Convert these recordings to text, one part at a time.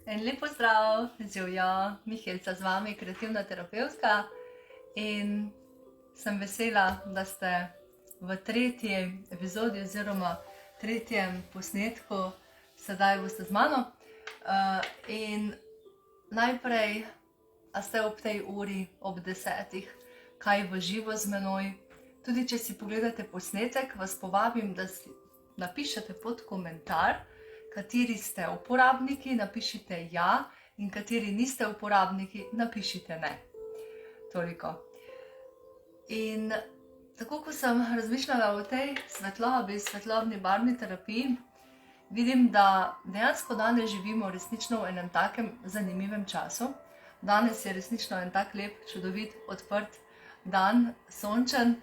En lep pozdrav, Živjo, Mihelca z vami, kreativna terapevtka, in sem vesela, da ste v tretji epizodi oziroma tretjem posnetku, sedaj boste z mano. In najprej, a ste ob tej uri, ob 10, kaj v živo z menoj. Tudi če si pogledate posnetek, vas povabim, da si napišete pod komentar, kateri ste uporabniki, napišite ja, in kateri niste uporabniki, napišite ne. Toliko. In tako, ko sem razmišljala o tej svetlobi, svetlobni barvni terapiji, vidim, da dejansko danes živimo resnično v enem takem zanimivem času. Danes je resnično en tak lep, čudovit, odprt dan, sončen,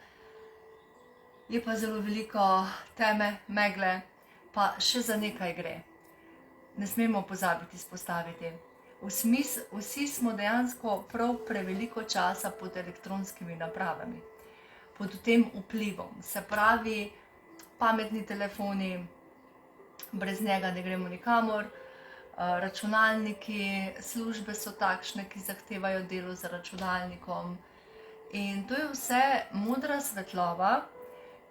je pa zelo veliko teme, megle, pa še za nekaj gre. Ne smemo pozabiti izpostaviti. Vsi smo dejansko prav preveliko časa pod elektronskimi napravami, pod tem vplivom. Se pravi, pametni telefoni, brez njega ne gremo nikamor, računalniki, službe so takšne, ki zahtevajo delo za računalnikom. In to je vse modra svetloba,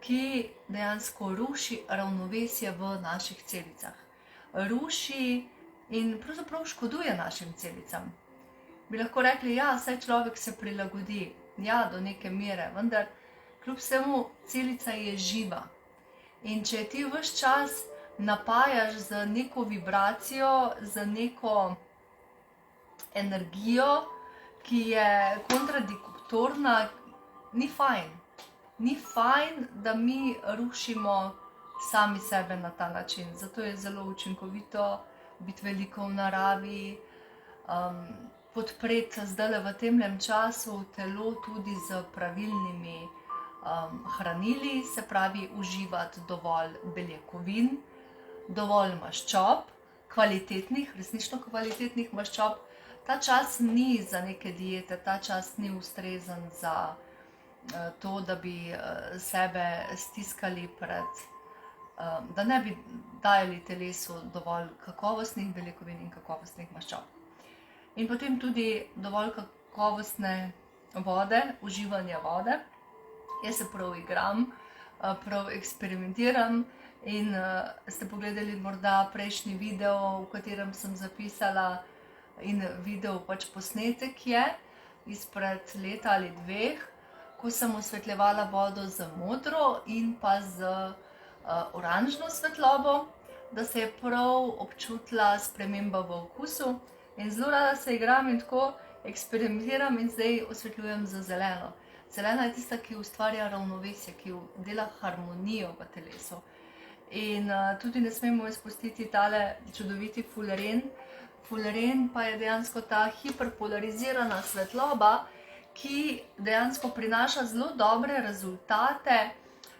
ki dejansko ruši ravnovesje v naših celicah. Ruši in pravzaprav škoduje našim celicam. Bi lahko rekli, ja, saj človek se prilagodi, ja, do neke mere, vendar kljub vsemu celica je živa. In če ti ves čas napajaš z neko vibracijo, z neko energijo, ki je kontradiktorna, ni fajn. Ni fajn, da mi rušimo sami sebe na ta način. Zato je zelo učinkovito biti veliko v naravi, podpreti zdaj v temnem času telo tudi z pravilnimi hranili, se pravi uživati dovolj beljakovin, dovolj maščob, kvalitetnih, resnično kvalitetnih maščob. Ta čas ni za neke diete, ta čas ni ustrezen za to, da bi sebe stiskali pred, da ne bi dajali telesu dovolj kakovostnih beljakovin in kakovostnih maščob. In potem tudi dovolj kakovostne vode, uživanja vode. Jaz se prav igram, prav eksperimentiram in ste pogledali morda prejšnji video, v katerem sem zapisala in video pač posnetek je izpred leta ali 2, ko sem osvetljevala vodo z modro in pa z oranžno svetlobo, da se je prav občutila sprememba v okusu, in zelo rada se igram in tako eksperimentiram in zdaj osvetljujem z zeleno. Zelena je tista, ki ustvarja ravnovesje, ki dela harmonijo v telesu. In tudi ne smemo izpustiti tale čudoviti fuleren. Fuleren pa je dejansko ta hiperpolarizirana svetloba, ki dejansko prinaša zelo dobre rezultate,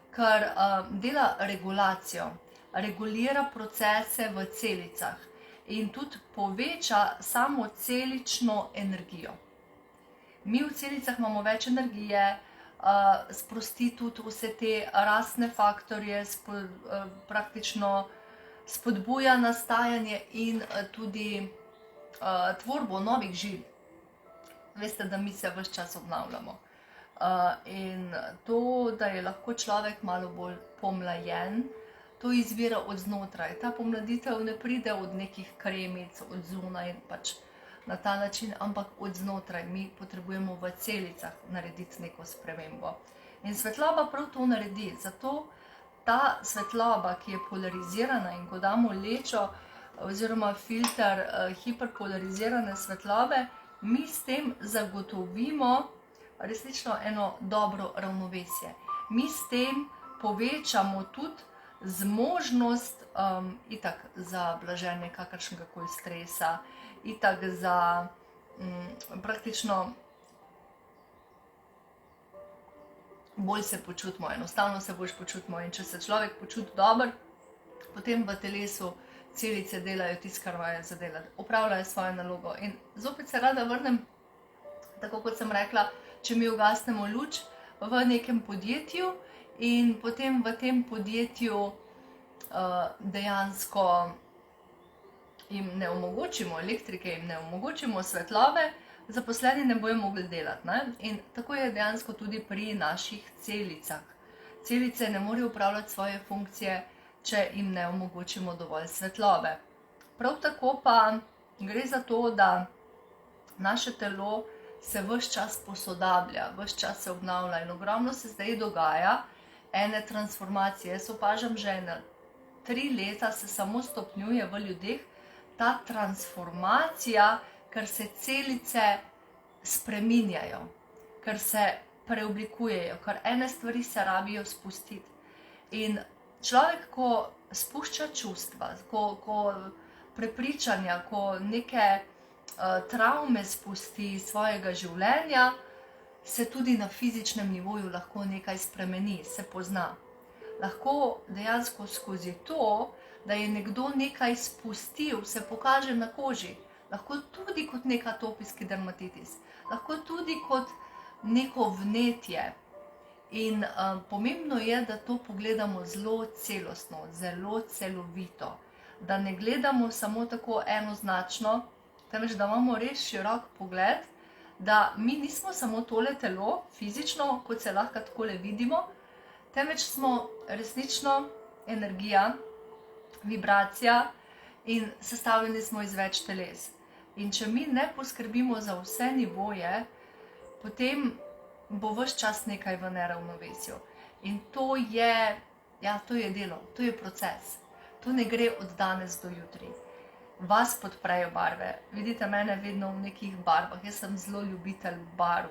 ker dela regulacijo, regulira procese v celicah in tudi poveča samo celično energijo. Mi v celicah imamo več energije, sprosti tudi vse te rastne faktorje, praktično spodbuja nastajanje in tudi tvorbo novih žil. Veste, da mi se ves čas obnavljamo. In to, da je lahko človek malo bolj pomlajen, to izvira od znotraj. Ta pomladitev ne pride od nekih kremic, od zunaj, pač na ta način, ampak od znotraj. Mi potrebujemo v celicah narediti neko spremembo. In svetloba prav to naredi. Zato ta svetloba, ki je polarizirana, in ko damo lečo oziroma filter hiperpolarizirane svetlobe, mi s tem zagotovimo resnično eno dobro ravnovesje. Mi s tem povečamo tudi zmožnost itak za blaženje kakršnega koli stresa, itak za praktično bolj se počutimo, enostavno se boljš počutimo. In če se človek počuti dobro, potem v telesu celice delajo tisto, kar imajo za delati, opravljajo svojo nalogo. In zopet se rada vrnem, tako kot sem rekla, če mi ugasnemo luč v nekem podjetju in potem v tem podjetju dejansko jim ne omogočimo elektrike, jim ne omogočimo svetlobe, zaposleni ne bojo mogli delati. Ne? In tako je dejansko tudi pri naših celicah. Celice ne morejo upravljati svoje funkcije, če jim ne omogočimo dovolj svetlobe. Prav tako pa gre za to, da naše telo se ves čas posodablja, ves čas se obnavlja in ogromno se zdaj dogaja ene transformacije. Jaz opažam, že na 3 leta se samo stopnjuje v ljudeh ta transformacija, ker se celice spreminjajo, ker se preoblikujejo, ker ene stvari se rabijo spustiti. In človek, ko spušča čustva, ko prepričanja, ko neke travme spusti svojega življenja, se tudi na fizičnem nivoju lahko nekaj spremeni, se pozna. Lahko dejansko skozi to, da je nekdo nekaj spustil, se pokaže na koži. Lahko tudi kot nek atopijski dermatitis, lahko tudi kot neko vnetje. In pomembno je, da to pogledamo zelo celostno, zelo celovito. Da ne gledamo samo tako enoznačno, temveč da imamo res širok pogled, da mi nismo samo tole telo, fizično, kot se lahko takole vidimo, temveč smo resnično energija, vibracija in sestavljeni smo iz več teles. In če mi ne poskrbimo za vse nivoje, potem bo ves čas nekaj v neravnovesju. In to je delo, to je proces. To ne gre od danes do jutri. Vas podprejo barve. Vidite mene vedno v nekih barvah. Jaz sem zelo ljubitelj barv,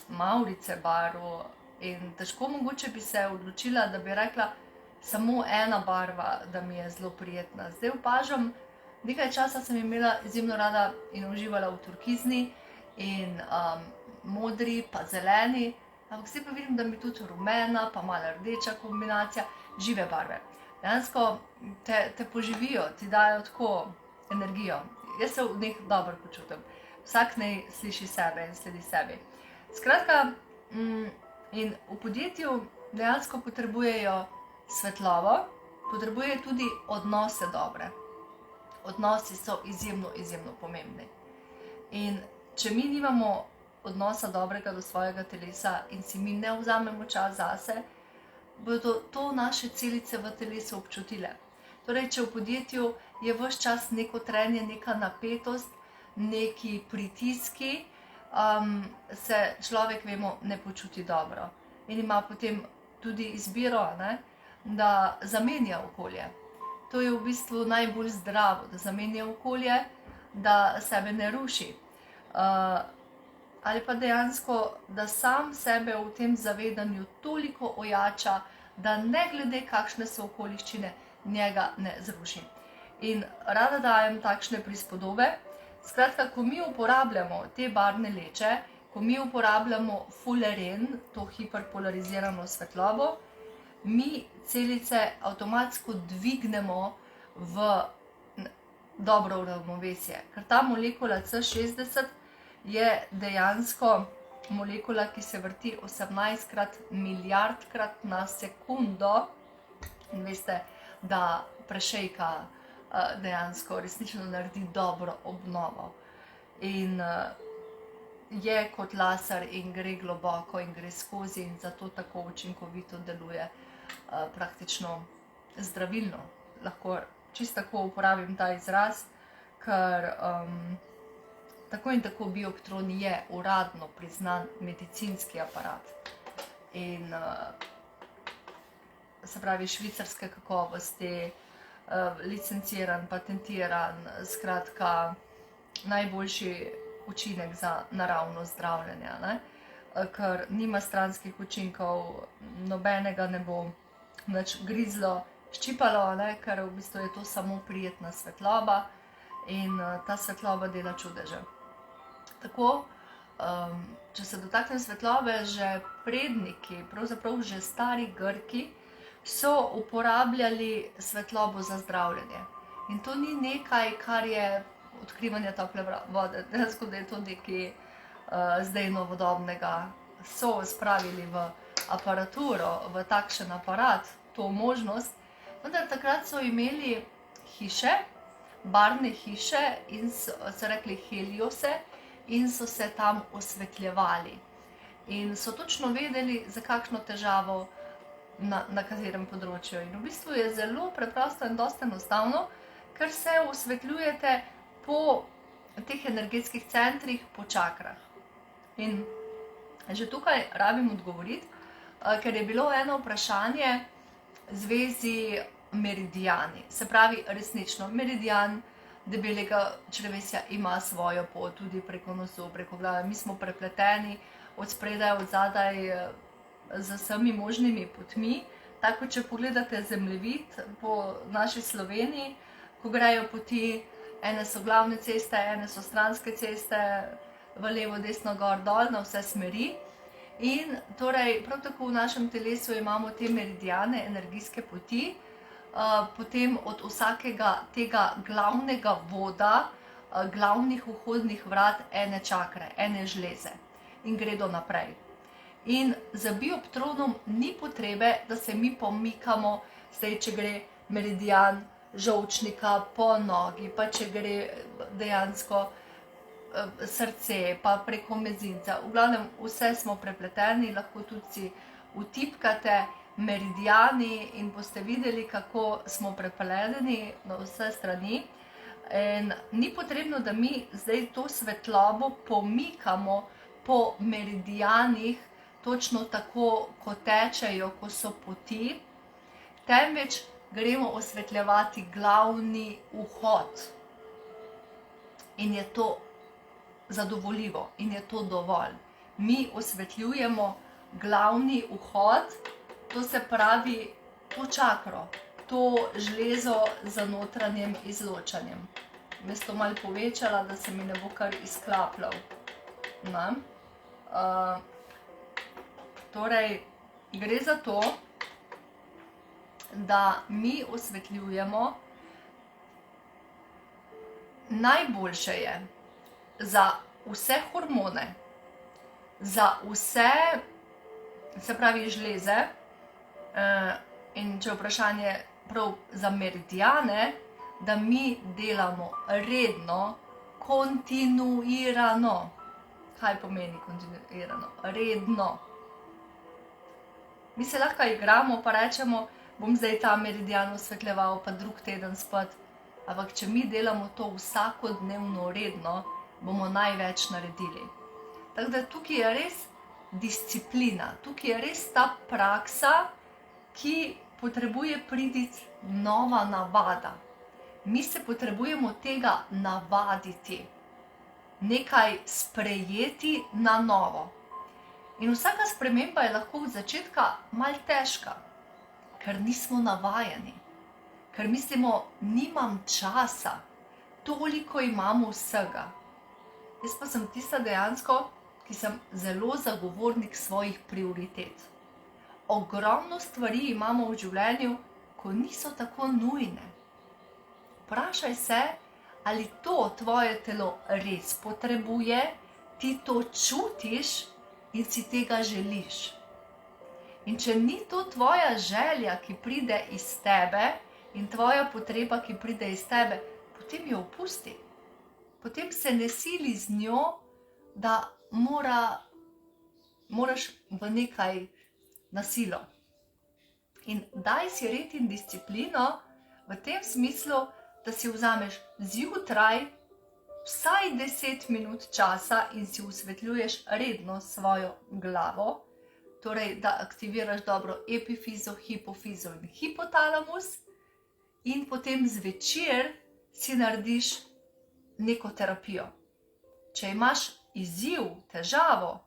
mavrice barv. In težko mogoče bi se odločila, da bi rekla samo ena barva, da mi je zelo prijetna. Zdaj opažam, nekaj časa sem imela izjemno rada in uživala v turkizni in modri, pa zeleni, ampak zdaj pa vidim, da mi tudi rumena, pa malo rdeča kombinacija, žive barve. Dejansko te poživijo, ti dajo tako energijo. Jaz se v njih dobro počutim. Vsak naj sliši sebe in sledi sebi. Skratka, in v podjetju dejansko potrebujejo svetlobo, potrebujejo tudi odnose dobre. Odnosi so izjemno, izjemno pomembni. In če mi nimamo odnosa dobrega do svojega telesa in si mi ne vzamemo čas zase, bodo to naše celice v telesu občutile. Torej, če v podjetju je ves čas neko trenje, neka napetost, neki pritiski, se človek, vemo, ne počuti dobro. In ima potem tudi izbiro, da zamenja okolje. To je v bistvu najbolj zdravo, da zamenja okolje, da sebe ne ruši. Ali pa dejansko, da sam sebe v tem zavedanju toliko ojača, da ne glede kakšne so okoliščine, njega ne zruši. In rada dajem takšne prispodobe. Skratka, ko mi uporabljamo te barvne leče, ko mi uporabljamo fuleren, to hiperpolarizirano svetlobo, mi celice avtomatsko dvignemo v dobro ravnovesje. Ker ta molekula C60 je dejansko molekula, ki se vrti 18 milijardkrat na sekundo. In veste, da prešejka dejansko resnično naredi dobro obnovo. In je kot laser in gre globoko in gre skozi in zato tako učinkovito deluje, praktično zdravilno. Lahko čisto tako uporabim ta izraz, ker tako in tako Bioptron je uradno priznan medicinski aparat. In se pravi švicarske kakovosti, licenciran, patentiran, skratka najboljši učinek za naravno zdravljenje, ker nima stranskih učinkov, nobenega ne bo nič grizlo, ščipalo, ker v bistvu je to samo prijetna svetloba in ta svetloba dela čudeže. Tako, če se dotaknem svetlobe, že predniki, pravzaprav že stari Grki, so uporabljali svetlobo za zdravljenje. In to ni nekaj, kar je odkrivanje tople vode, dejansko da je to nekaj zdaj novodobnega. So spravili v aparaturo, v takšen aparat, to možnost, vendar takrat so imeli hiše, barvne hiše in so rekli heliose in so se tam osvetljevali. In so točno vedeli, za kakšno težavo na katerem področju. In v bistvu je zelo preprosto in dosti enostavno, ker se osvetljujete po teh energetskih centrih, po čakrah. In že tukaj rabim odgovoriti, ker je bilo eno vprašanje v zvezi meridiani. Se pravi, resnično, meridian debelega črevesja ima svojo pot, tudi preko nosu, preko glave. Mi smo prepleteni od spredaj, od zadaj, z vsemi možnimi potmi. Tako, če pogledate zemljevid po naši Sloveniji, ko grejo poti, ene so glavne ceste, ene so stranske ceste, v levo, desno, gor, dol, na vse smeri. In torej, prav tako v našem telesu imamo te meridiane, energijske poti, potem od vsakega tega glavnega voda, glavnih vhodnih vrat ene čakre, ene žleze in gredo naprej. In za bioptronom ni potrebe, da se mi pomikamo, zdaj, če gre meridian žolčnika po nogi, pa če gre dejansko srce, pa preko mezinca. V glavnem, vse smo prepleteni, lahko tudi si vtipkate meridiani in boste videli, kako smo prepleteni na vse strani. In ni potrebno, da mi zdaj to svetlobo pomikamo po meridianih, točno tako, ko tečejo, ko so poti, temveč gremo osvetljevati glavni vhod. In je to zadovoljivo in je to dovolj. Mi osvetljujemo glavni vhod, to se pravi to čakro, to žlezo za notranjem izločanjem. Jaz to malo povečala, da se mi ne bo kar izklapljal. Torej, gre za to, da mi osvetljujemo, najboljše je za vse hormone, za vse, se pravi žleze, in če vprašanje prav za meridiane, da mi delamo redno, kontinuirano. Kaj pomeni kontinuirano? Redno. Mi se lahko igramo, pa rečemo, bom zdaj ta meridian osvetljeval, pa drug teden spet. Ampak če mi delamo to vsakodnevno redno, bomo največ naredili. Tako da tukaj je res disciplina, tukaj je res ta praksa, ki potrebuje priti nova navada. Mi se potrebujemo tega navaditi, nekaj sprejeti na novo. In vsaka sprememba je lahko od začetka malo težka, ker nismo navajeni, ker mislimo, nimam časa, toliko imamo vsega. Jaz pa sem tista dejansko, ki sem zelo zagovornik svojih prioritet. Ogromno stvari imamo v življenju, ko niso tako nujne. Vprašaj se, ali to tvoje telo res potrebuje, ti to čutiš in si tega želiš. In če ni to tvoja želja, ki pride iz tebe, in tvoja potreba, ki pride iz tebe, potem jo opusti. Potem se ne sili z njo, da moraš v nekaj na silo. In daj si red in disciplino v tem smislu, da si vzameš zjutraj vsaj 10 minut časa in si osvetljuješ redno svojo glavo, torej da aktiviraš dobro epifizo, hipofizo in hipotalamus, in potem zvečer si narediš neko terapijo. Če imaš izziv, težavo,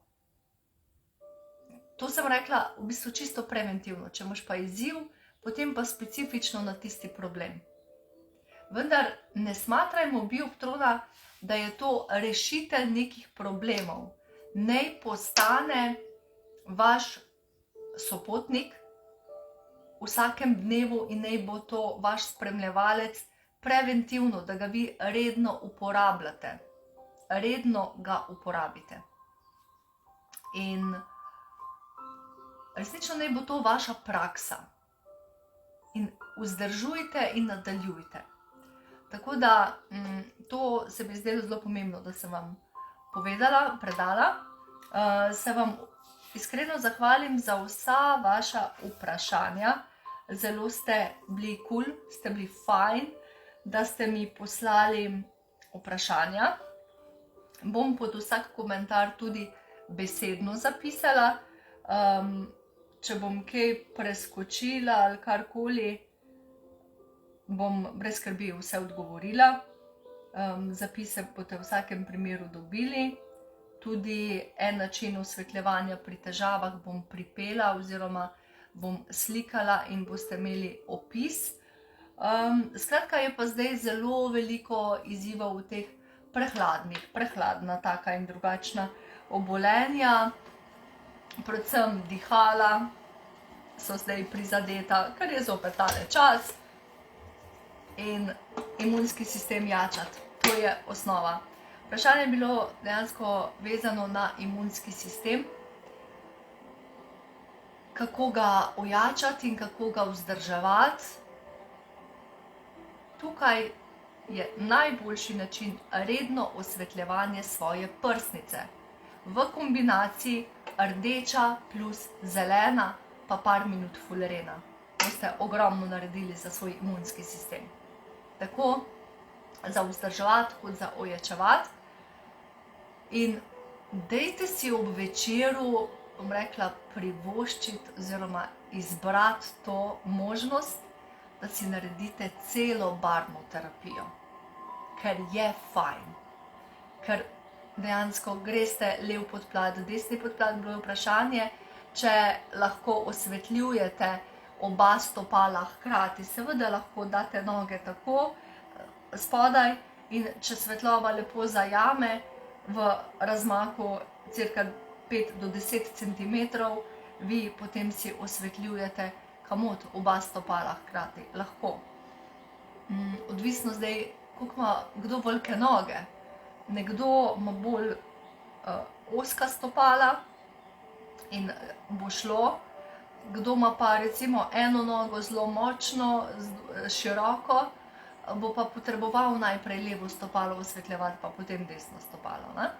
to sem rekla v bistvu čisto preventivno, če imaš pa izziv, potem pa specifično na tisti problem. Vendar ne smatrajmo bioptrona, da je to rešitelj nekih problemov. Naj postane vaš sopotnik v vsakem dnevu in naj bo to vaš spremljevalec preventivno, da ga vi redno uporabljate. Redno ga uporabite. In resnično naj bo to vaša praksa. In vzdržujte in nadaljujte. Tako da to se mi je zdelo zelo pomembno, da sem vam povedala, predala. Se vam iskreno zahvalim za vsa vaša vprašanja. Zelo ste bili kul, ste bili fajn, da ste mi poslali vprašanja. Bom pod vsak komentar tudi besedno zapisala. Če bom kaj preskočila ali karkoli, bom brez skrbi vse odgovorila. Zapise boste v vsakem primeru dobili. Tudi en način osvetljevanja pri težavah bom pripela oziroma bom slikala in boste imeli opis. Skratka, je pa zdaj zelo veliko izzivov v teh prehladna taka in drugačna obolenja. Predvsem dihala so zdaj prizadeta, ker je zopet tale čas. In imunski sistem jačati. To je osnova. Vprašanje je bilo dejansko vezano na imunski sistem. Kako ga ojačati in kako ga vzdrževati. Tukaj je najboljši način redno osvetljevanje svoje prsnice. V kombinaciji rdeča plus zelena pa par minut fullerena. Boste ogromno naredili za svoj imunski sistem. Tako za vzdrževati kot za ojačevati. In dajte si ob večeru, bom rekla, privoščiti oziroma izbrati to možnost, da si naredite celo barvno terapijo. Ker je fajn. Ker dejansko greste lev podplat, desni podplat, bilo je vprašanje, če lahko osvetljujete oba stopala hkrati. Seveda lahko date noge tako spodaj in če svetloba lepo zajame v razmaku cirka 5 do 10 cm, vi potem si osvetljujete kamot oba stopala hkrati. Lahko. Odvisno zdaj, koliko ima kdo velike noge. Nekdo ima bolj ozka stopala in bo šlo. Kdo ima pa recimo eno nogo zelo močno, široko, bo pa potreboval najprej levo stopalo osvetljevati, pa potem desno stopalo. Ne?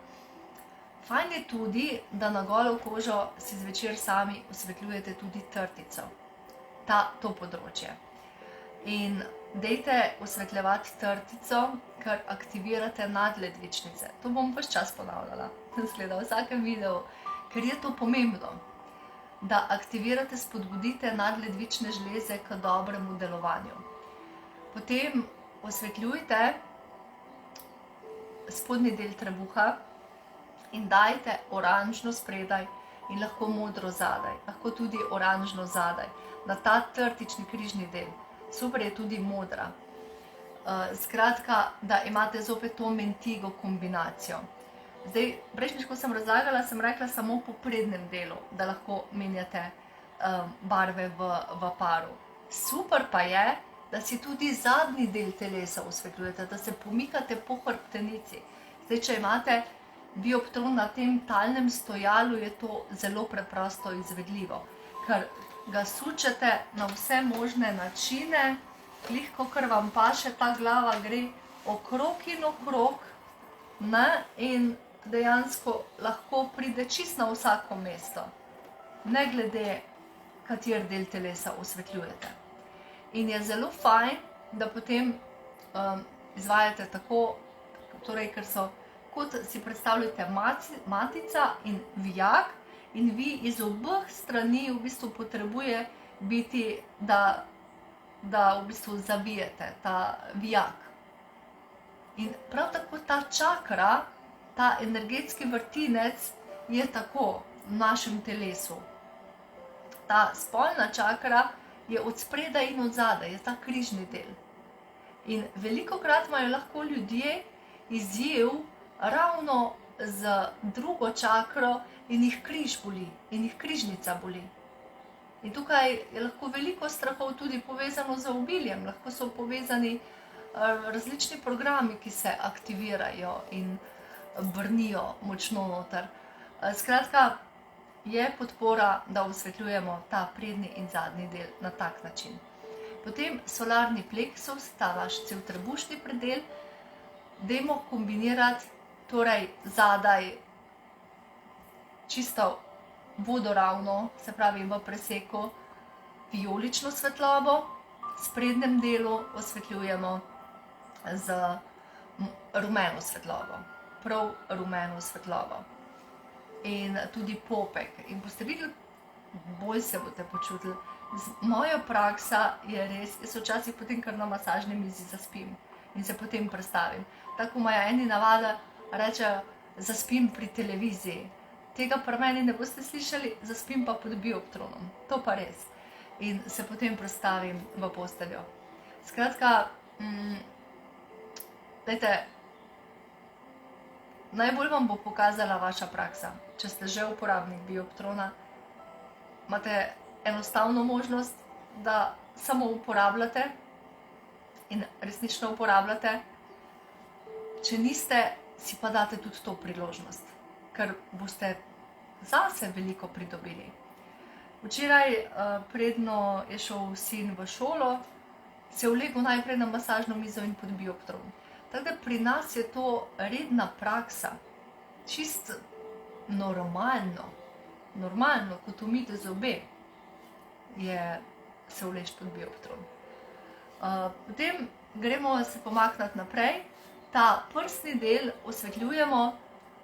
Fajn je tudi, da na golo kožo si zvečer sami osvetljujete tudi trtico. To področje. In dejte osvetljevati trtico, ker aktivirate nadledvičnice. To bom ves čas ponavljala, v vsakem videu, ker je to pomembno. Da aktivirate, spodbudite nadledvične žleze k dobremu delovanju. Potem osvetljujte spodnji del trebuha in dajte oranžno spredaj in lahko modro zadaj, lahko tudi oranžno zadaj, na ta trtični križni del. Super je tudi modra. Skratka, da imate zopet to mentigo kombinacijo. Zdaj, prejšnjič, ko sem razlagala, sem rekla samo po prednjem delu, da lahko menjate barve v paru. Super pa je, da si tudi zadnji del telesa osvetljujete, da se pomikate po hrbtenici. Zdaj, če imate bioptron na tem talnem stojalu, je to zelo preprosto izvedljivo, ker ga sučete na vse možne načine, glihko, ker vam paše, ta glava gre okrog in okrog, in dejansko lahko pride čist na vsako mesto, ne glede, kater del telesa osvetljujete. In je zelo fajn, da potem izvajate tako, torej, ker so, kot si predstavljate matica in vijak, in vi iz obeh strani v bistvu potrebuje biti, da v bistvu zavijete ta vijak. In prav tako ta čakra, ta energetski vrtinec je tako v našem telesu. Ta spolna čakra je od spredaj in od zadaj, je ta križni del. In velikokrat imajo lahko ljudje izziv ravno z drugo čakro in jih križ boli, in jih križnica boli. In tukaj je lahko veliko strahov tudi povezano z obiljem, lahko so povezani različni programi, ki se aktivirajo in brnijo močno noter. Skratka, je podpora, da osvetljujemo ta prednji in zadnji del na tak način. Potem solarni pleksus, ta vaš cel trebušni predel, dajmo kombinirati, torej zadaj čisto vodoravno, se pravi v preseku, vijolično svetlobo, v sprednjem delu osvetljujemo z rumeno svetlobo, prav rumeno svetlobo. In tudi popek. In boste videli, bolj se boste počutili. Moja praksa je res, jaz včasih potem kar na masažni mizi zaspim in se potem prestavim. Tako imajo eni navada, rečejo, zaspim pri televiziji. Tega pri meni ne boste slišali, zaspim pa pod bioptronom. To pa res. In se potem prestavim v posteljo. Skratka, dajte, najbolj vam bo pokazala vaša praksa. Če ste že uporabnik bioptrona, imate enostavno možnost, da samo uporabljate in resnično uporabljate. Če niste, si pa date tudi to priložnost, ker boste zase veliko pridobili. Včeraj, predno je šel sin v šolo, se je vlegel najprej na masažno mizo in pod bioptron. Tako da pri nas je to redna praksa, čist normalno, kot umite zobe, je se vleči pod bioptron. Potem gremo se pomakniti naprej. Ta prsni del osvetljujemo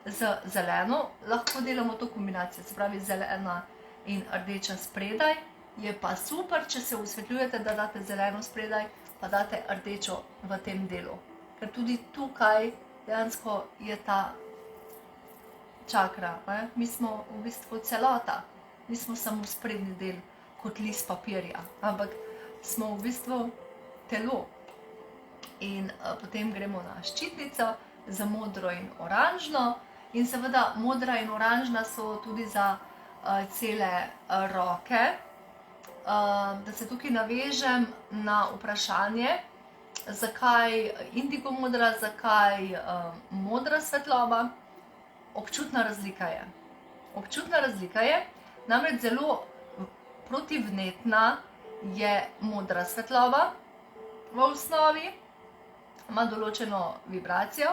z zeleno, lahko delamo to kombinacijo, se pravi zelena in rdeča spredaj. Je pa super, če se osvetljujete, da date zeleno spredaj, pa date rdečo v tem delu. Ker tudi tukaj dejansko je ta čakra. Mi smo v bistvu celota, nismo samo sprednji del kot list papirja, ampak smo v bistvu telo. In potem gremo na ščitnico za modro in oranžno. In seveda modra in oranžna so tudi za cele roke. Da se tukaj navežem na vprašanje, zakaj indigo modra, zakaj modra svetloba. Občutna razlika je. Občutna razlika je, namreč zelo protivnetna je modra svetloba v osnovi, ima določeno vibracijo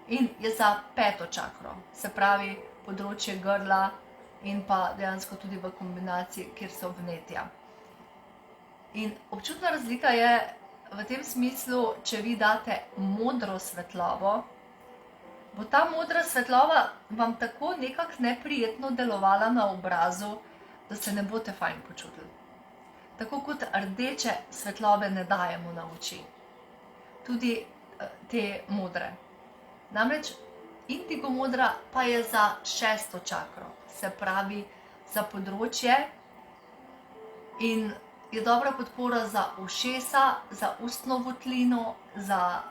in je za peto čakro, se pravi področje grla in pa dejansko tudi v kombinaciji, kjer so vnetja. In občutna razlika je v tem smislu, če vi date modro svetlobo, bo ta modra svetloba vam tako nekako neprijetno delovala na obrazu, da se ne boste fajn počutili. Tako kot rdeče svetlobe ne dajemo na oči. Tudi te modre. Namreč indigo modra pa je za šesto čakro, se pravi za področje in je dobra podpora za ušesa, za ustno votlino, za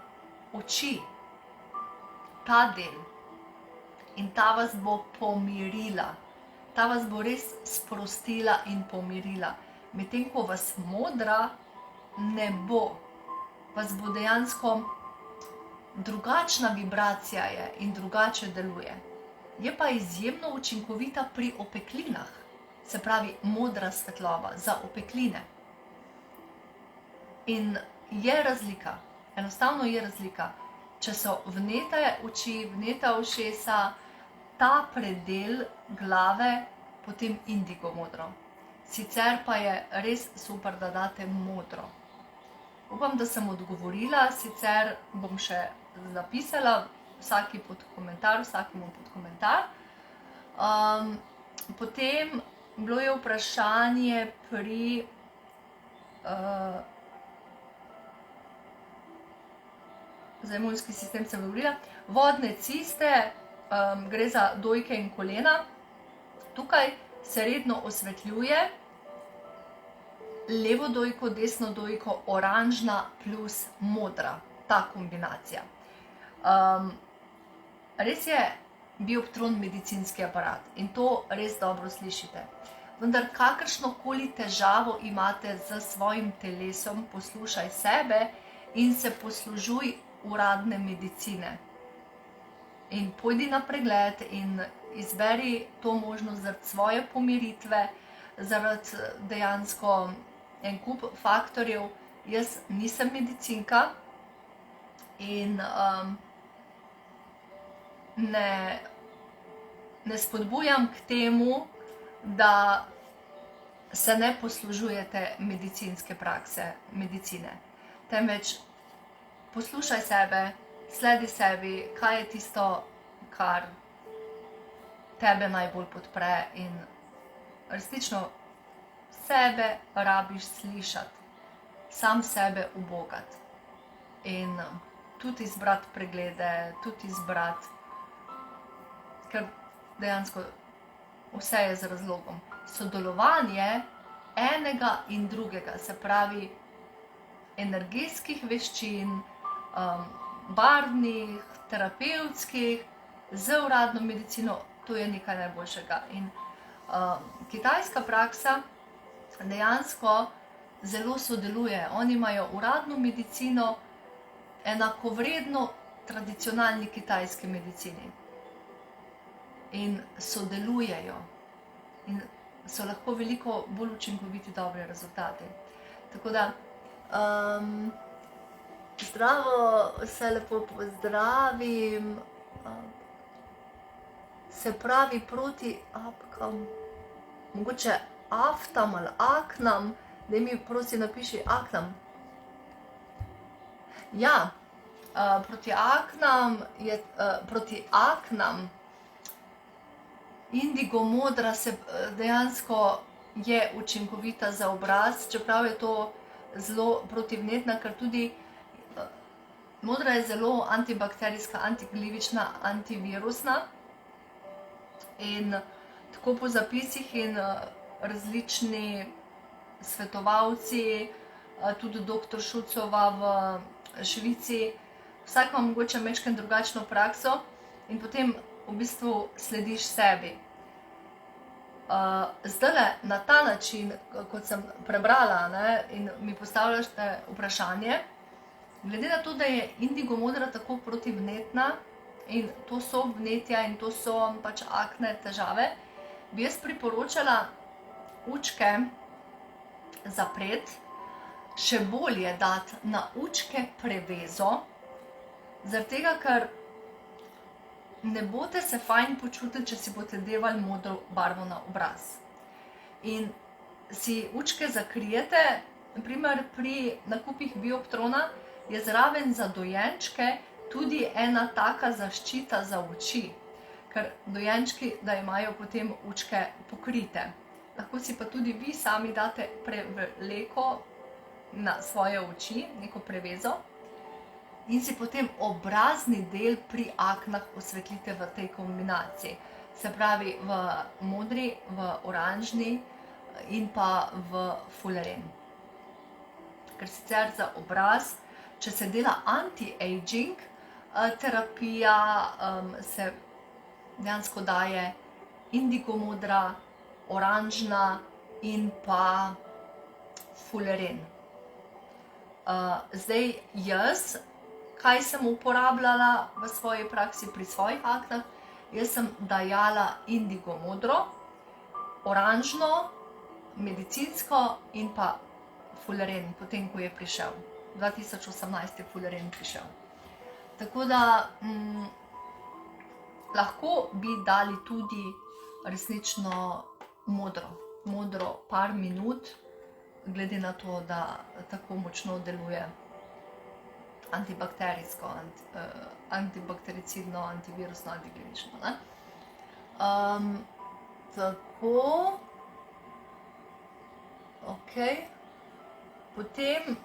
oči. Ta del. In ta vas bo pomirila. Ta vas bo res sprostila in pomirila. Medtem ko vas modra ne bo. Vas bo dejansko drugačna vibracija je in drugače deluje. Je pa izjemno učinkovita pri opeklinah. Se pravi modra svetloba za opekline. In je razlika. Enostavno je razlika. Če so vnete oči, vneta ušesa, ta predel glave, potem indigo modro. Sicer pa je res super, da date modro. Upam, da sem odgovorila, sicer bom še zapisala vsakemu pod komentar. Potem bilo je vprašanje pri za imunski sistem sem govorila, vodne ciste, gre za dojke in kolena. Tukaj se redno osvetljuje levo dojko, desno dojko, oranžna plus modra, ta kombinacija. Res je bioptron medicinski aparat in to res dobro slišite. Vendar kakršnokoli težavo imate z svojim telesom, poslušaj sebe in se poslužuj uradne medicine. In pojdi na pregled in izberi to možnost zaradi svoje pomiritve, zaradi dejansko en kup faktorjev. Jaz nisem medicinka in ne spodbujam k temu, da se ne poslužujete medicinske prakse, medicine, temveč poslušaj sebe, sledi sebi, kaj je tisto, kar tebe najbolj podpre, in resnično sebe rabiš slišati, sam sebe ubogati in tudi izbrati preglede, tudi izbrati, ker dejansko vse je z razlogom. Sodelovanje enega in drugega, se pravi energijskih veščin, barvnih, terapevtskih, z uradno medicino, to je nekaj najboljšega. In kitajska praksa dejansko zelo sodeluje. Oni imajo uradno medicino enakovredno tradicionalni kitajski medicini in sodelujejo in so lahko veliko bolj učinkoviti, dobri rezultati. Tako da, zdravo, vse lepo pozdravim. Se pravi proti apkam, mogoče aftam ali aknam, da mi prosim napiši aknam. Ja, proti aknam indigo modra se dejansko je učinkovita za obraz, čeprav je to zelo protivnetna, ker tudi modra je zelo antibakterijska, antiglivična, antivirusna. In tako po zapisih in različni svetovalci, tudi dr. Šucova v Švici, vsak ima mogoče majčkeno drugačno prakso in potem v bistvu slediš sebi. Zdajle na ta način, kot sem prebrala, ne, in mi postavljaš vprašanje, glede na to, da je indigo modra tako protivnetna in to so vnetja in to so pač akne, težave, bi jaz priporočala učke zapreti, še bolje dati na učke prevezo, zaradi tega, ker ne boste se fajn počutili, če si boste devali modro barvo na obraz. In si učke zakrijete, naprimer pri nakupih Bioptrona je zraven za dojenčke tudi ena taka zaščita za oči, ker dojenčki, da imajo potem učke pokrite. Lahko si pa tudi vi sami date prevleko na svoje oči, neko prevezo, in si potem obrazni del pri aknah osvetlite v tej kombinaciji. Se pravi v modri, v oranžni in pa v fuleren. Ker sicer za obraz, če se dela anti-aging terapija, se dejansko daje indigo modra, oranžna in pa fuleren. Zdaj jaz, kaj sem uporabljala v svoji praksi pri svojih aknah, jaz sem dajala indigo modro, oranžno, medicinsko in pa fuleren, potem ko je prišel. 2018 je fuleren prišel. Tako da lahko bi dali tudi resnično modro par minut, glede na to, da tako močno deluje antibakterijsko, antibaktericidno, antivirusno, antiglivično. Tako. Ok. Potem,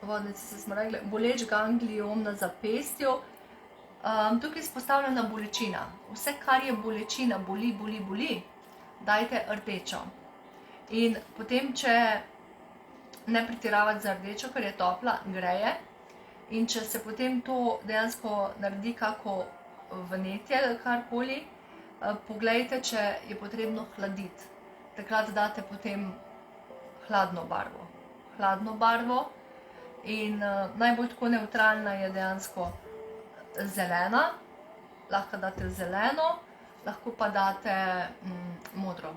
vodnice smo rekli, boleč gangliom na zapestju. Tukaj je izpostavljena bolečina. Vse, kar je bolečina, boli, dajte rdečo. In potem, če ne pretiravati za rdečo, ker je topla, greje. In če se potem to dejansko naredi kako vnetje ali karkoli, poglejte, če je potrebno hladiti. Takrat date potem hladno barvo. In najbolj tako nevtralna je dejansko zelena. Lahko date zeleno, lahko pa date modro.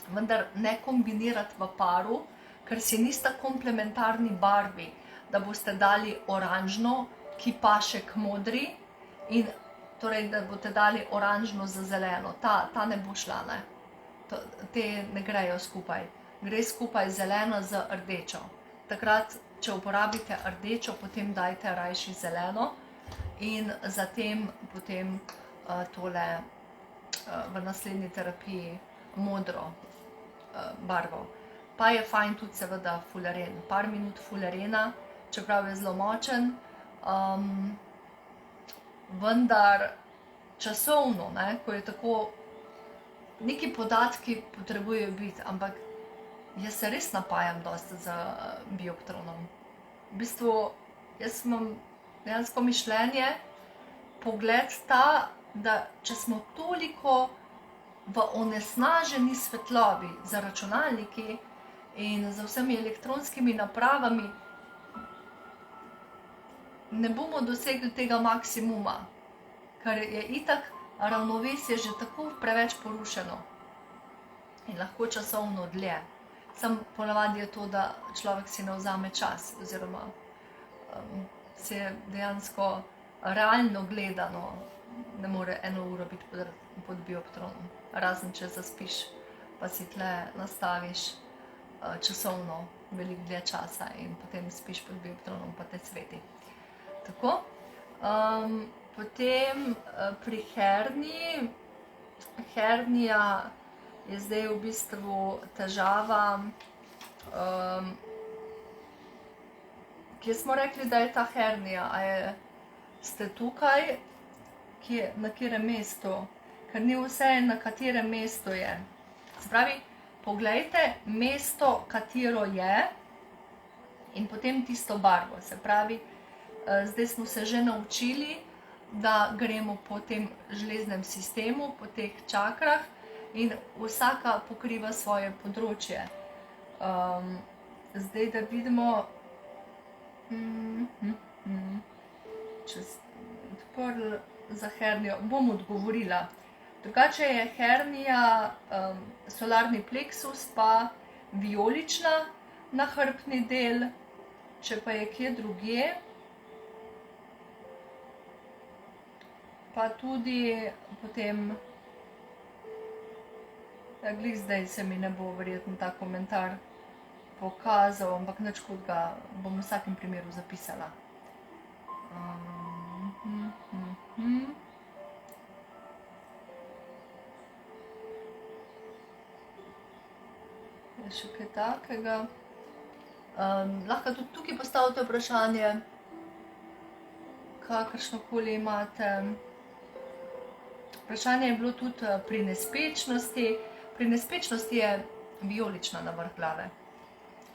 vendar ne kombinirati v paru, ker si nista komplementarni barvi, da boste dali oranžno, ki paše k modri, in torej, da boste dali oranžno za zeleno. Ta ne bo šla, ne. Te ne grejo skupaj. Gre skupaj zeleno z rdečo. Takrat, če uporabite rdečo, potem dajte rajši zeleno in zatem potem tole v naslednji terapiji modro barvo. Pa je fajn tudi seveda fuleren. Par minut fulerena, čeprav je zelo močen, vendar časovno, ne, ko je tako, neki podatki potrebujejo biti, ampak jaz se res napajam dosti z bioptronom. V bistvu, jaz imam dejansko mišljenje, pogled ta, da če smo toliko v onesnaženi svetlobi za računalniki in za vsemi elektronskimi napravami, ne bomo dosegli tega maksimuma, ker je itak ravnovesje že tako preveč porušeno in lahko časovno dlje. Sam ponavadi je to, da človek si ne vzame čas, oziroma se dejansko realno gledano ne more 1 uro biti pod bioptronom. Razen če zaspiš, pa si tle nastaviš časovno veliko dlje časa in potem spiš pod bioptronom, pa te sveti. Tako. Potem pri herniji. Hernija je zdaj v bistvu težava, kje smo rekli, da je ta hernija? Ste tukaj? Na katerem mestu? Ker ni vse, na katerem mestu je. Se pravi, poglejte mesto, katero je, in potem tisto barvo. Se pravi, zdaj smo se že naučili, da gremo po tem železnem sistemu, po teh čakrah, in vsaka pokriva svoje področje. Zdaj, da vidimo, čez odprl za hernijo, bom odgovorila. Drugače je hernija, solarni pleksus, pa vijolična nahrbtni del, če pa je kje drugje, pa tudi potem, glih zdaj se mi ne bo verjetno ta komentar pokazal, ampak nič hudega, bom v vsakem primeru zapisala. Je še kaj takega. Lahko tudi tukaj postavite vprašanje, kakršnokoli imate. Vprašanje je bilo tudi pri nespečnosti. Pri nespečnosti je vijolična na vrh glave.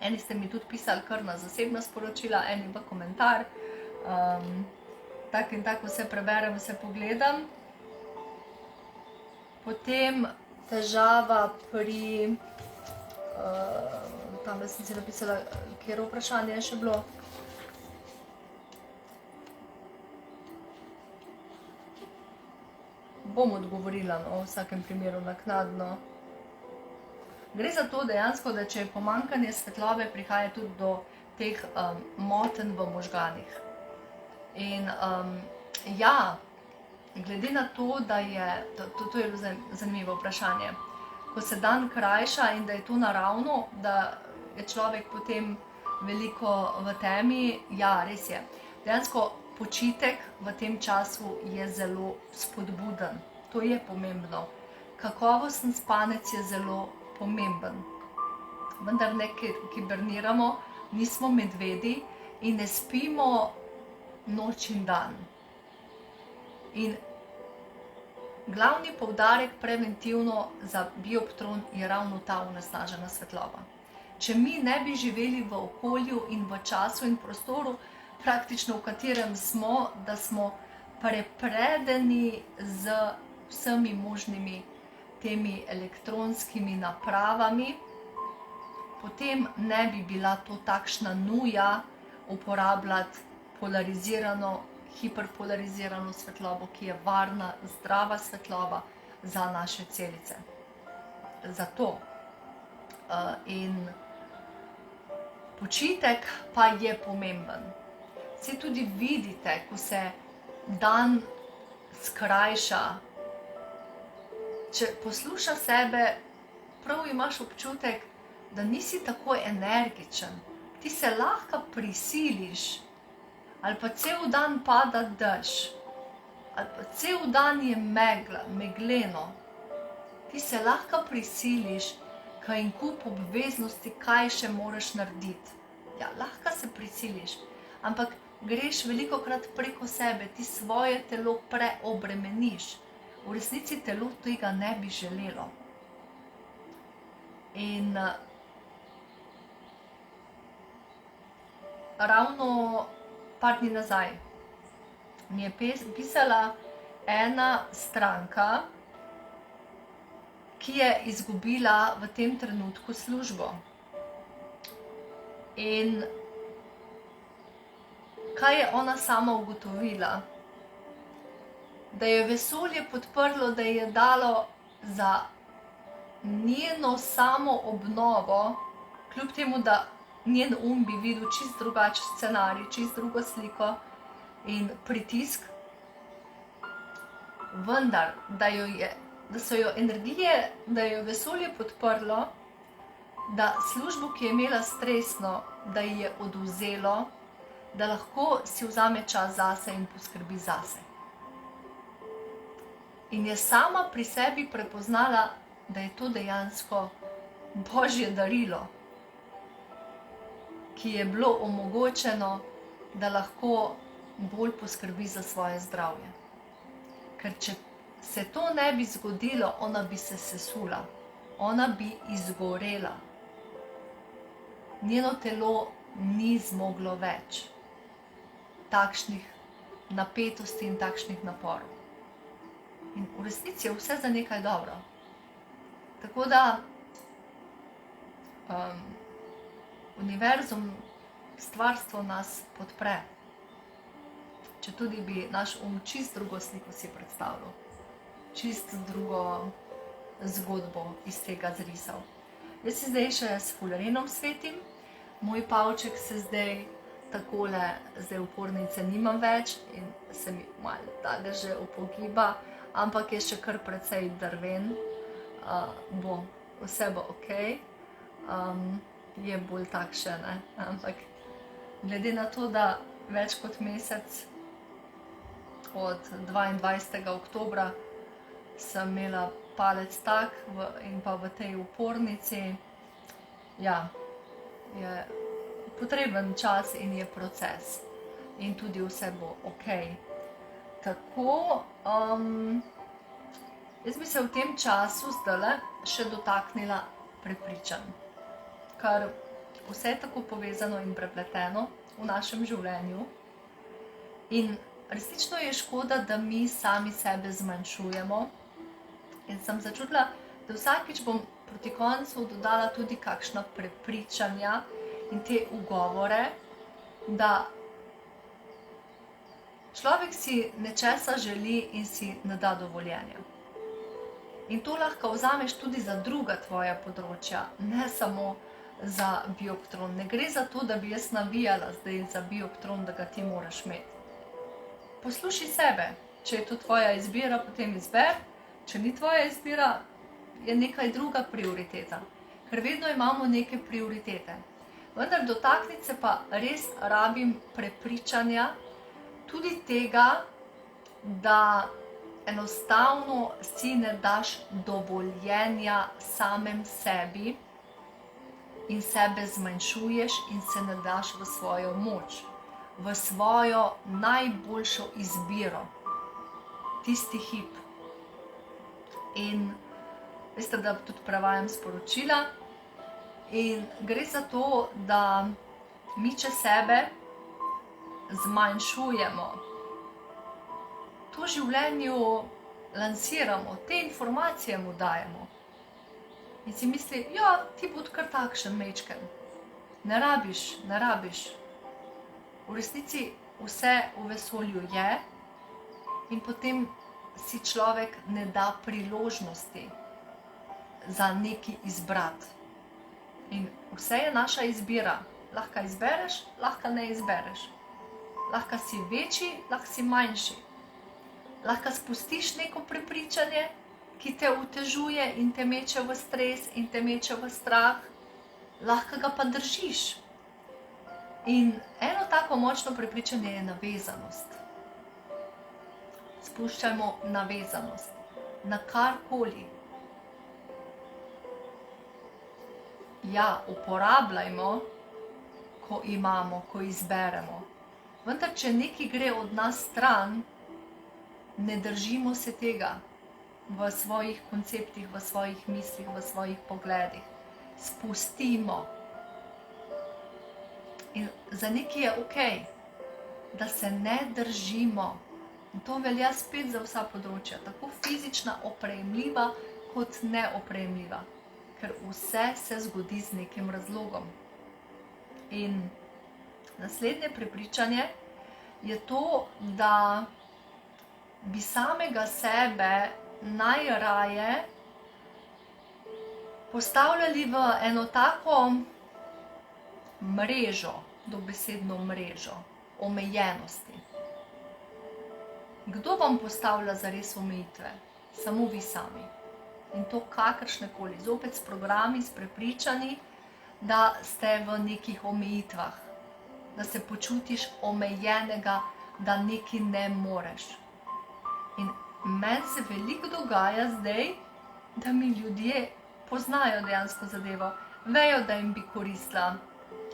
Eni ste mi tudi pisali kar na zasebna sporočila, eni v komentar. Tak in tak vse preberem, vse pogledam. Potem težava pri, tam sem si napisala, katero vprašanje je še bilo. Bom odgovorila, v vsakem primeru naknadno. Gre za to dejansko, da če je pomanjkanje svetlobe, prihaja tudi do teh motenj v možganih. In ja, glede na to, da je, to je zanimivo vprašanje, ko se dan krajša in da je to naravno, da je človek potem veliko v temi, ja, res je. Dejansko počitek v tem času je zelo spodbuden. To je pomembno. Kakovosten spanec je zelo pomemben. Vendar ne kiberniramo, nismo medvedi in ne spimo noč in dan. In glavni poudarek preventivno za bioptron je ravno ta onesnažena svetloba. Če mi ne bi živeli v okolju in v času in prostoru, praktično v katerem smo, da smo prepredeni z vsemi možnimi temi elektronskimi napravami, potem ne bi bila to takšna nuja uporabljati polarizirano, hiperpolarizirano svetlobo, ki je varna, zdrava svetloba za naše celice. Zato in počitek pa je pomemben. Se tudi vidite, ko se dan skrajša, če posluša sebe, prav imaš občutek, da nisi tako energičen, ti se lahko prisiliš, ali pa cel dan pada dež, ali pa cel dan je megla, megleno, ti se lahko prisiliš, kaj en kup obveznosti, kaj še moraš narediti. Ja, lahko se prisiliš, ampak greš velikokrat preko sebe, ti svoje telo preobremeniš. V resnici telo tega ne bi želelo. In ravno par dni nazaj mi je pisala ena stranka, ki je izgubila v tem trenutku službo. In kaj je ona sama ugotovila? Da je vesolje podprlo, da je dalo za njeno samo obnovo, kljub temu, da njen bi videl čist drugačen scenarij, čist drugo sliko in pritisk, vendar, da so jo energije, da jo vesolje podprlo, da službo, ki je imela stresno, da ji je odvzelo, da lahko si vzame čas zase in poskrbi zase. In je sama pri sebi prepoznala, da je to dejansko Božje darilo, ki je bilo omogočeno, da lahko bolj poskrbi za svoje zdravje. Ker če se to ne bi zgodilo, ona bi se sesula, ona bi izgorela. Njeno telo ni zmoglo več takšnih napetosti in takšnih naporov. In v resnici je vse za nekaj dobro. Tako da univerzum, stvarstvo nas podpre. Če tudi bi naš čist drugo sliko si predstavljal, čist drugo zgodbo iz tega zrisal. Jaz se zdaj še s fullerenom svetim, moj pavček se zdaj takole, zdaj upornice nimam več in se mi malo tale že upogiba, ampak je še kar precej drven, vse bo okej, je bolj takšen, ampak glede na to, da več kot mesec od 22. oktobra sem imela palec tak in pa v tej upornici, ja, je potreben čas in je proces in tudi vse bo okej. Tako, jaz bi se v tem času zdajle še dotaknila prepričanj, ker vse je tako povezano in prepleteno v našem življenju in resnično je škoda, da mi sami sebe zmanjšujemo in sem začutila, da vsakič bom proti koncu dodala tudi kakšna prepričanja in te ugovore, da človek si nečesa želi in si ne da dovoljenja. In to lahko vzameš tudi za druga tvoja področja, ne samo za Bioptron. Ne gre za to, da bi jaz navijala zdaj za Bioptron, da ga ti moraš imeti. Poslušaj sebe, če je to tvoja izbira, potem izber, če ni tvoja izbira, je nekaj druga prioriteta, ker vedno imamo neke prioritete. Vendar dotakniti se pa res rabim prepričanja, tudi tega, da enostavno si ne daš dovoljenja samem sebi in sebe zmanjšuješ in se ne daš v svojo moč, v svojo najboljšo izbiro, tisti hip. In veste, da tudi prevajam sporočila in gre za to, da mi če sebe zmanjšujemo, to življenju lansiramo, te informacije mu dajemo in si misli, ja, ti bo kar takšen mečken, ne rabiš. V resnici vse v vesolju je in potem si človek ne da priložnosti za neki izbrat. In vse je naša izbira. Lahko izbereš, lahko ne izbereš. Lahko si večji, lahko si manjši. Lahko spustiš neko prepričanje, ki te otežuje in te meče v stres in te meče v strah. Lahko ga pa držiš. In eno tako močno prepričanje je navezanost. Spuščajmo navezanost na karkoli. Ja, uporabljajmo, ko imamo, ko izberemo. Vendar, če nekaj gre od nas stran, ne držimo se tega v svojih konceptih, v svojih mislih, v svojih pogledih. Spustimo. In za nekaj je okej, da se ne držimo. In to velja spet za vsa področja, tako fizična, oprejemljiva, kot neoprejemljiva. Ker vse se zgodi z nekim razlogom. In naslednje prepričanje je to, da bi samega sebe najraje postavljali v eno tako mrežo, dobesedno mrežo, omejenosti. Kdo vam postavlja zares omejitve? Samo vi sami. In to kakršnekoli, zopet s programi, s prepričanji, da ste v nekih omejitvah, da se počutiš omejenega, da nekaj ne moreš. In meni se veliko dogaja zdaj, da mi ljudje poznajo dejansko zadevo, vejo, da jim bi koristila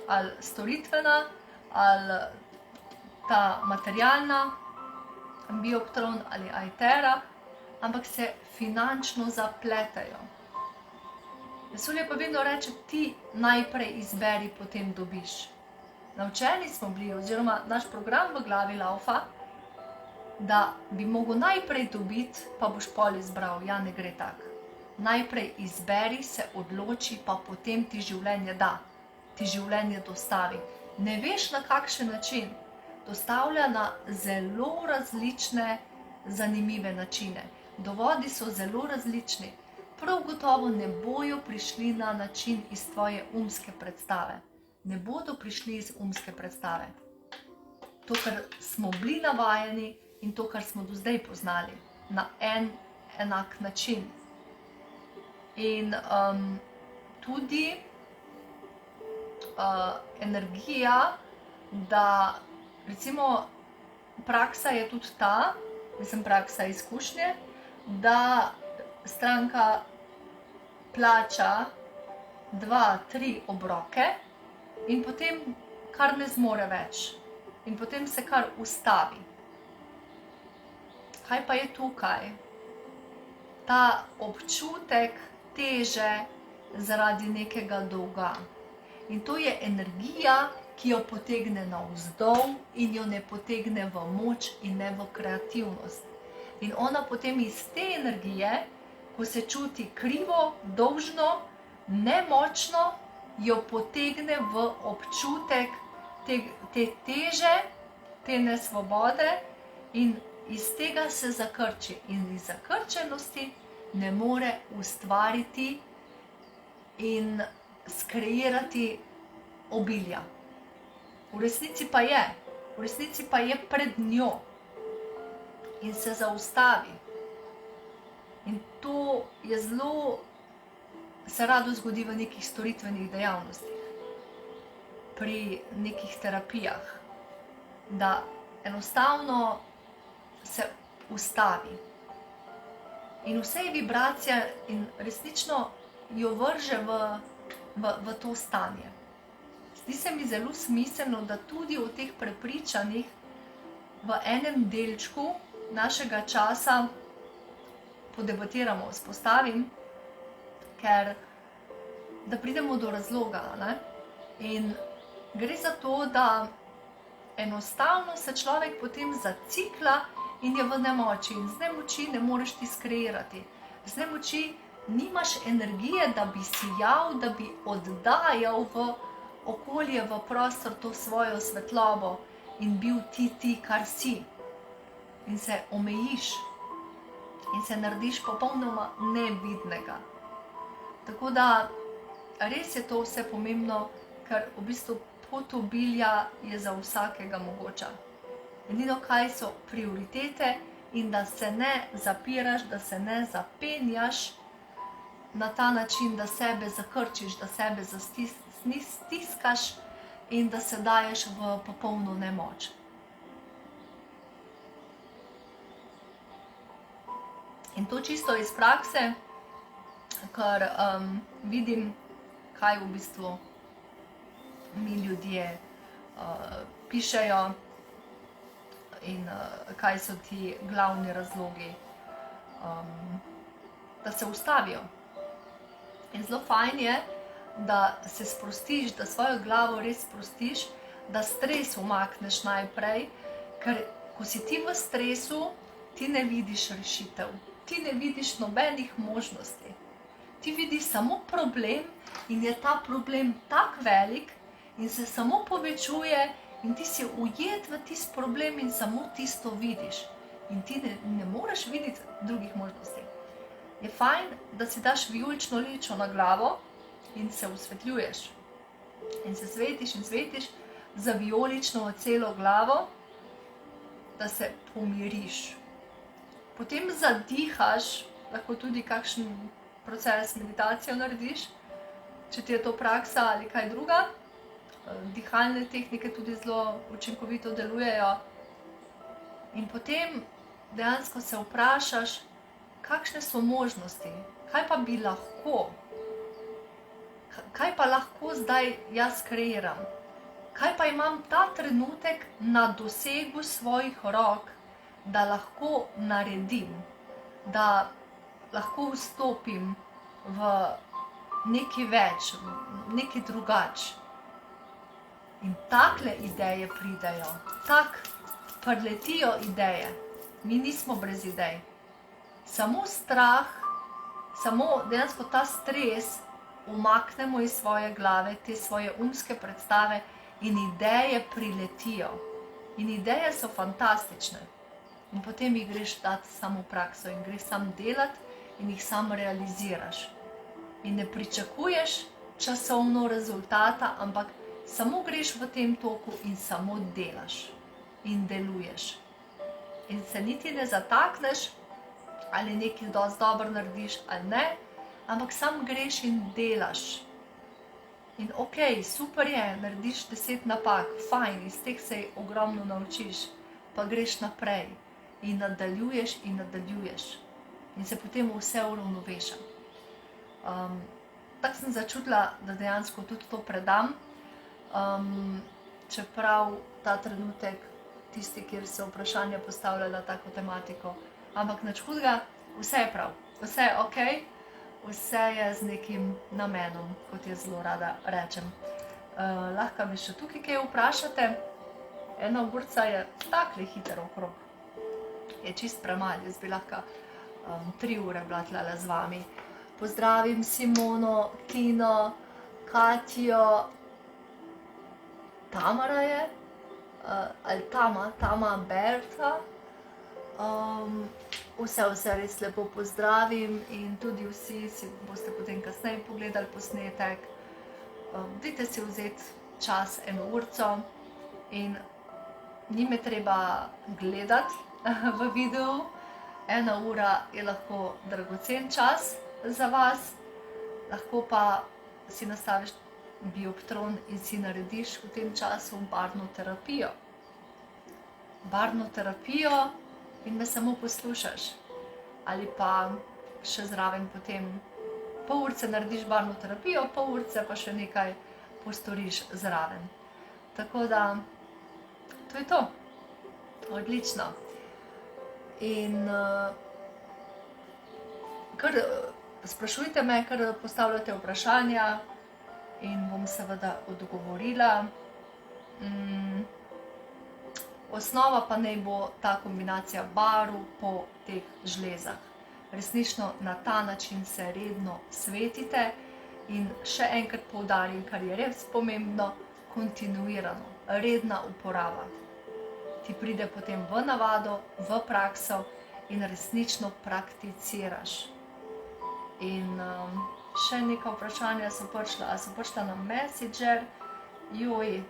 ali storitvena, ali ta materialna, Bioptron ali Aitera, ampak se finančno zapletajo. Vesolje pa vedno reče, ti najprej izberi, potem dobiš. Naučeni smo bili, oziroma naš program v glavi laufa, da bi mogel najprej dobiti, pa boš pol izbral. Ja, ne gre tak. Najprej izberi, se odloči, pa potem ti življenje da. Ti življenje dostavi. Ne veš, na kakšen način. Dostavlja na zelo različne, zanimive načine. Dovodi so zelo različni. Prav gotovo ne bojo prišli na način iz tvoje umske predstave. Ne bodo prišli iz umske predstave. To, kar smo bili navajeni in to, kar smo do zdaj poznali. Na enak način. In tudi energija, da recimo praksa je tudi ta, praksa izkušnje, da stranka plača 2-3 obroke in potem kar ne zmore več. In potem se kar ustavi. Kaj pa je tukaj? Ta občutek teže zaradi nekega dolga. In to je energija, ki jo potegne navzdol in jo ne potegne v moč in ne v kreativnost. In ona potem iz te energije, ko se čuti krivo, dolžno, nemočno, jo potegne v občutek te teže, te nesvobode in iz tega se zakrči. In iz zakrčenosti ne more ustvariti in skreirati obilja. V resnici pa je pred njo in se zaustavi. In to je zelo, se rado zgodi v nekih storitvenih dejavnostih, pri nekih terapijah, da enostavno se ustavi. In vse je vibracija in resnično jo vrže v to stanje. Zdi se mi zelo smiselno, da tudi o teh prepričanjih v enem delčku našega časa podebatiramo, vzpostavim, ker da pridemo do razloga. Ne? In gre za to, da enostavno se človek potem zacikla in je v nemoči. In z nemoči ne moreš ti skreirati. Z nemoči nimaš energije, da bi sijal, da bi oddajal v okolje, v prostor to svojo svetlobo in bil ti, kar si. In se omejiš in se narediš popolnoma nevidnega. Tako da res je to vse pomembno, ker v bistvu pot obilja je za vsakega mogoča. Edino kaj so prioritete in da se ne zapiraš, da se ne zapenjaš na ta način, da sebe zakrčiš, da sebe stiskaš in da se daješ v popolno nemoč. In to čisto iz prakse, ker vidim, kaj v bistvu mi ljudje pišejo in kaj so ti glavni razlogi, da se ustavijo. In zelo fajn je, da se sprostiš, da svojo glavo res sprostiš, da stres umakneš najprej, ker ko si ti v stresu, ti ne vidiš rešitev, ti ne vidiš nobenih možnosti. Ti vidiš samo problem in je ta problem tak velik in se samo povečuje in ti si ujet v tisti problem in samo tisto vidiš. In ti ne moreš videti drugih možnosti. Je fajn, da si daš vijolično lečo na glavo in se osvetljuješ. In se svetiš in svetiš za vijolično celo glavo, da se pomiriš. Potem zadihaš, lahko tudi kakšen proces meditacijo narediš, če ti je to praksa ali kaj druga. Dihalne tehnike tudi zelo učinkovito delujejo. In potem dejansko se vprašaš, kakšne so možnosti, kaj pa bi lahko, kaj pa lahko zdaj jaz kreiram, kaj pa imam ta trenutek na dosegu svojih rok, da lahko naredim, da lahko vstopim v nekaj več, v nekaj drugače. In takle ideje pridejo, tak preletijo ideje. Mi nismo brez idej. Samo strah, samo dejansko ta stres umaknemo iz svoje glave, te svoje umske predstave in ideje priletijo. In ideje so fantastične. In potem jih greš dati samo v prakso in greš sam delati in jih sam realiziraš. In ne pričakuješ časovno rezultata, ampak samo greš v tem toku in samo delaš in deluješ. In se niti ne zatakneš, ali nekaj dosti dobro narediš ali ne, ampak sam greš in delaš. In ok, super je, narediš 10 napak, fajn, iz teh se ogromno naučiš, pa greš naprej in nadaljuješ in nadaljuješ. In se potem vse uravnoveša. Tako sem začutila, da dejansko tudi to predam, čeprav ta trenutek tisti, kjer se vprašanja postavljala tako tematiko, ampak nič hudega, vse je prav, vse je ok, vse je z nekim namenom, kot jaz zelo rada rečem. Lahko me še tukaj kaj vprašate, ena urica je takle hiter okrog, je čist premalo, jaz bi lahko 3 ure bila tlele z vami. Pozdravim Simono, Tino, Katijo, Tamara je, ali Tama Berta, vse res lepo pozdravim in tudi vsi si boste potem kasneje pogledali posnetek. Dajte si vzeti čas, eno urico in ni me treba gledati v videu. 1 ura je lahko dragocen čas za vas, lahko pa si nastaviš bioptron in si narediš v tem času barvno terapijo. Barvno terapijo in me samo poslušaš. Ali pa še zraven potem pol urice narediš barvno terapijo, pol urice pa še nekaj postoriš zraven. Tako da, to je to. Odlično. In kar sprašujte me, kar postavljate vprašanja in bom seveda odgovorila. Osnova pa naj bo ta kombinacija barv po teh žlezah. Resnično na ta način se redno svetite in še enkrat poudarim, kar je res pomembno, kontinuirano, redna uporaba. Ti pride potem v navado, v prakso in resnično prakticiraš. In še neka vprašanja so prišla na Messenger. Joj,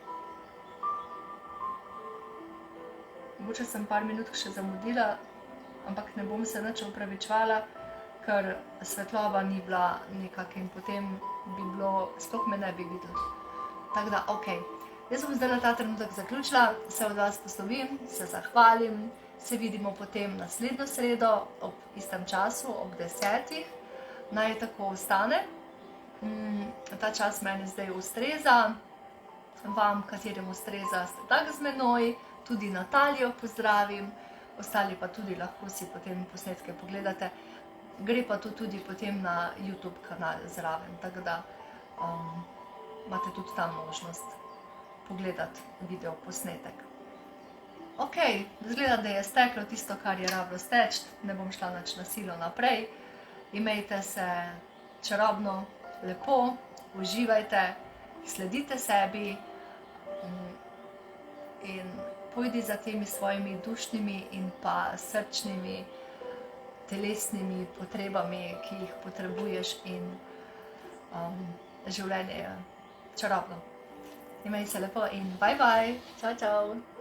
mogoče sem par minut še zamudila, ampak ne bom se nič opravičevala, ker svetloba ni bila nekak in potem bi bilo, sploh me ne bi videli. Tako da, ok. Jaz bom zdaj ta trenutek zaključila, se od vas poslovim, se zahvalim, se vidimo potem naslednjo sredo ob istem času, ob 10. Naj tako ostane. Ta čas meni zdaj ustreza, vam, katerim ustreza, ste tak z menoj, tudi Natalijo pozdravim, ostali pa tudi lahko si potem posnetke pogledate. Gre pa to tudi potem na YouTube kanal zraven, tako da imate tudi tam možnost pogledati video posnetek. Ok, izgleda, da je steklo tisto, kar je rabilo steči, ne bom šla nič na silo naprej. Imejte se čarobno, lepo, uživajte, sledite sebi in pojdi za temi svojimi dušnimi in pa srčnimi, telesnimi potrebami, ki jih potrebuješ in življenje je čarobno. Imej se lepo in bye bye, čau čau!